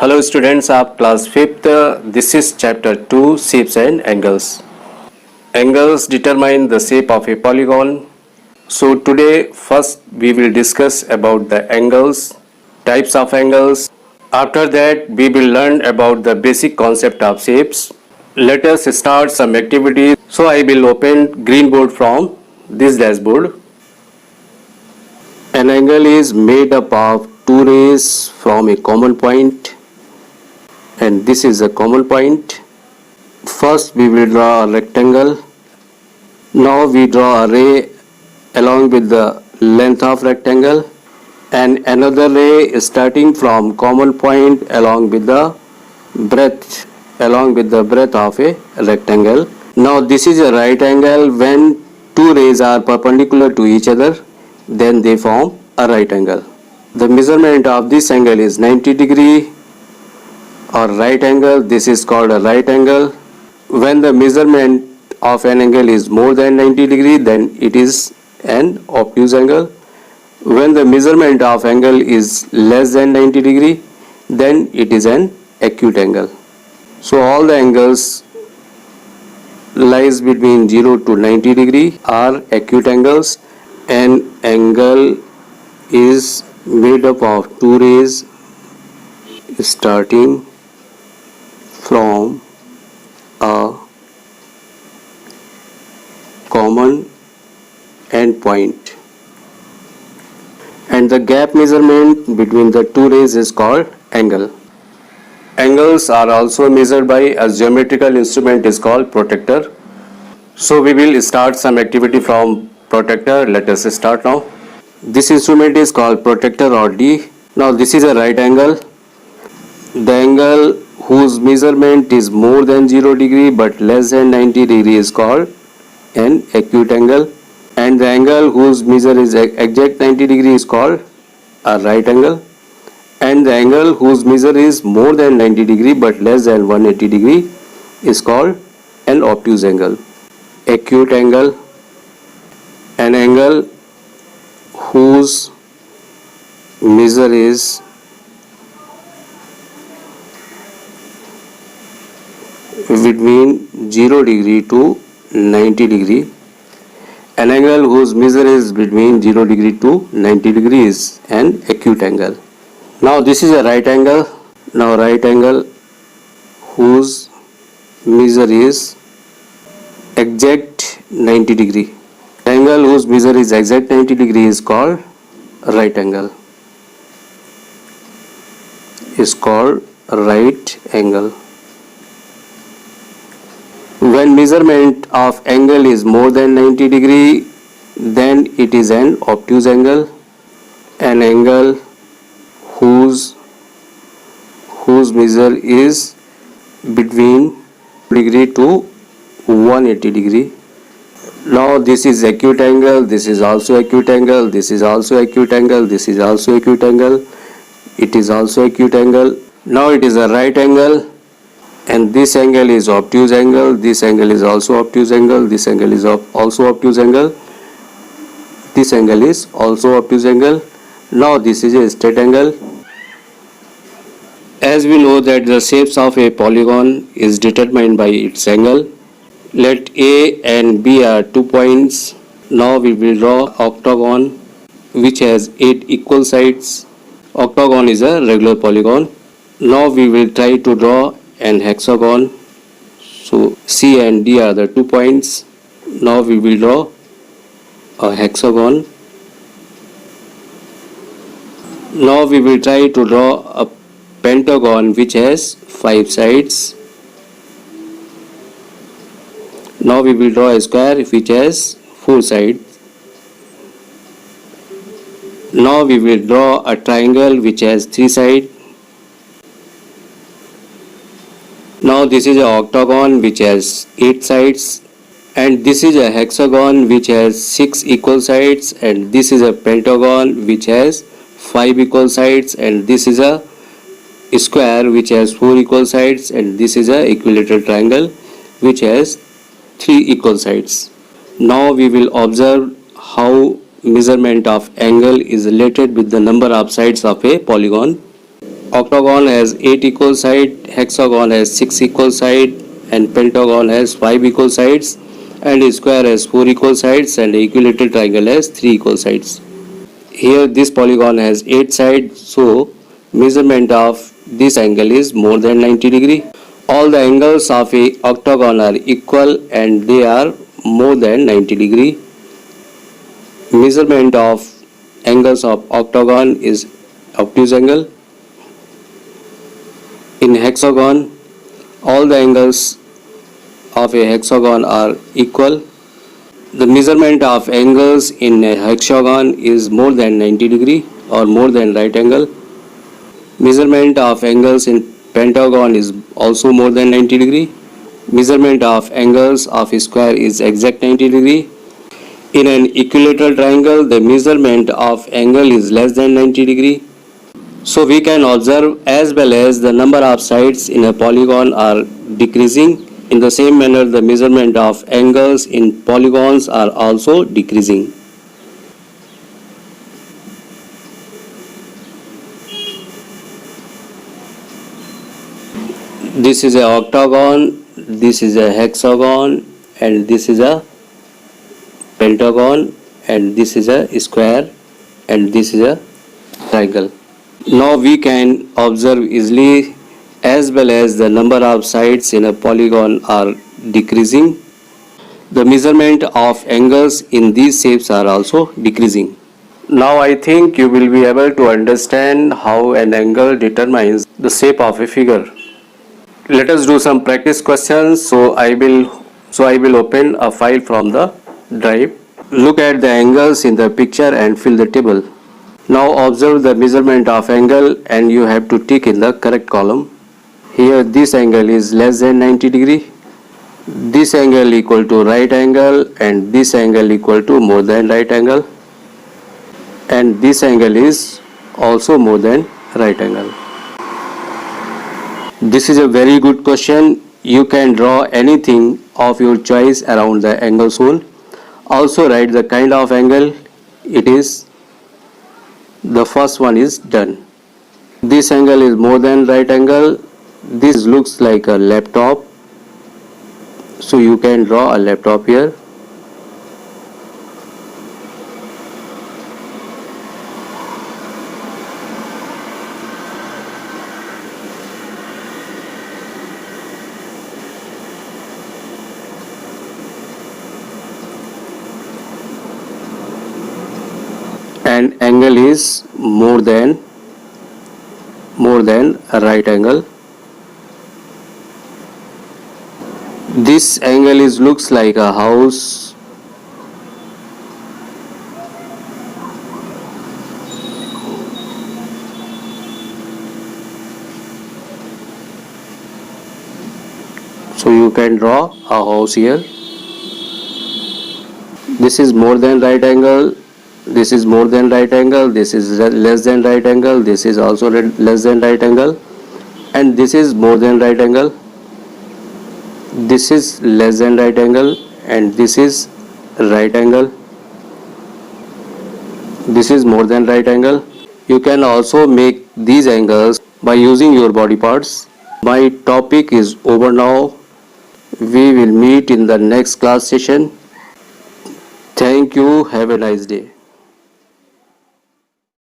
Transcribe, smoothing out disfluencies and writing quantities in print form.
Hello students of class 5th. This is chapter 2, shapes and angles. Angles determine the shape of a polygon. So today first we will discuss about the angles, types of angles. After that we will learn about the basic concept of shapes. Let us start some activities. So I will open green board from this dashboard. An angle is made up of two rays from a common point, and this is a common point. First we will draw a rectangle. Now we draw a ray along with the length of rectangle and another ray starting from common point along with the breadth of a rectangle. Now this is a right angle. When two rays are perpendicular to each other, then they form a right angle. The measurement of this angle is 90 degree or right angle. This is called a right angle. When the measurement of an angle is more than 90 degree, then it is an obtuse angle. When the measurement of angle is less than 90 degree, then it is an acute angle. So all the angles lies between 0 to 90 degree are acute angles. An angle is made up of two rays starting from a common endpoint, and the gap measurement between the two rays is called angle. Angles are also measured by a geometrical instrument is called protractor. So we will start some activity from protractor. Let us start now. This instrument is called protractor or D. Now this is a right angle. The angle whose measurement is more than 0 degree but less than 90 degree is called an acute angle, and the angle whose measure is exact 90 degree is called a right angle, and the angle whose measure is more than 90 degree but less than 180 degree is called an obtuse angle. Acute angle, an angle whose measure is between 0 degree to 90 degree. An angle whose measure is between 0 degree to 90 degree is an acute angle. Now this is a right angle. Now right angle whose measure is exact 90 degree. Angle whose measure is exact 90 degree is called right angle. Is called right angle. When measurement of angle is more than 90 degree, then it is an obtuse angle. An angle whose measure is between degree to 180 degree. Now this is acute angle, this is also acute angle, this is also acute angle, this is also acute angle, it is also acute angle. Now it is a right angle, and this angle is obtuse angle, this angle is also obtuse angle, this angle is also obtuse angle, this angle is also obtuse angle. Now this is a straight angle. As we know that the shapes of a polygon is determined by its angle. Let A and B are 2 points. Now we will draw octagon which has 8 equal sides. Octagon is a regular polygon. Now we will try to draw an hexagon. So C and D are the 2 points. Now we will draw a hexagon. Now we will try to draw a pentagon which has 5 sides. Now we will draw a square which has 4 sides. Now we will draw a triangle which has 3 sides. Now this is an octagon which has 8 sides, and this is a hexagon which has 6 equal sides, and this is a pentagon which has 5 equal sides, and this is a square which has 4 equal sides, and this is a equilateral triangle which has 3 equal sides. Now we will observe how measurement of angle is related with the number of sides of a polygon. Octagon has 8 equal sides, hexagon has 6 equal sides, and pentagon has 5 equal sides, and a square has 4 equal sides, and a equilateral triangle has 3 equal sides. Here this polygon has 8 sides, so measurement of this angle is more than 90 degree. All the angles of a octagon are equal and they are more than 90 degree. Measurement of angles of octagon is obtuse angle. In hexagon, all the angles of a hexagon are equal. The measurement of angles in a hexagon is more than 90 degree or more than right angle. Measurement of angles in pentagon is also more than 90 degree. Measurement of angles of a square is exact 90 degree. In an equilateral triangle, the measurement of angle is less than 90 degree. So we can observe as well as the number of sides in a polygon are decreasing. In the same manner, the measurement of angles in polygons are also decreasing. This is a octagon, this is a hexagon, and this is a pentagon, and this is a square, and this is a triangle. Now we can observe easily as well as the number of sides in a polygon are decreasing. The measurement of angles in these shapes are also decreasing. Now I think you will be able to understand how an angle determines the shape of a figure. Let us do some practice questions. So I will open a file from the drive. Look at the angles in the picture and fill the table. Now observe the measurement of angle and you have to tick in the correct column. Here this angle is less than 90 degree. This angle equal to right angle and this angle equal to more than right angle. And this angle is also more than right angle. This is a very good question. You can draw anything of your choice around the angle zone. Also write the kind of angle it is. The first one is done. This angle is more than right angle. This looks like a laptop. So you can draw a laptop here. And angle is more than a right angle. This angle is looks like a house. So you can draw a house here. This is more than right angle. This is more than right angle, this is less than right angle, this is also less than right angle, and this is more than right angle, this is less than right angle, and this is right angle, this is more than right angle. You can also make these angles by using your body parts. My topic is over now. We will meet in the next class session. Thank you. Have a nice day.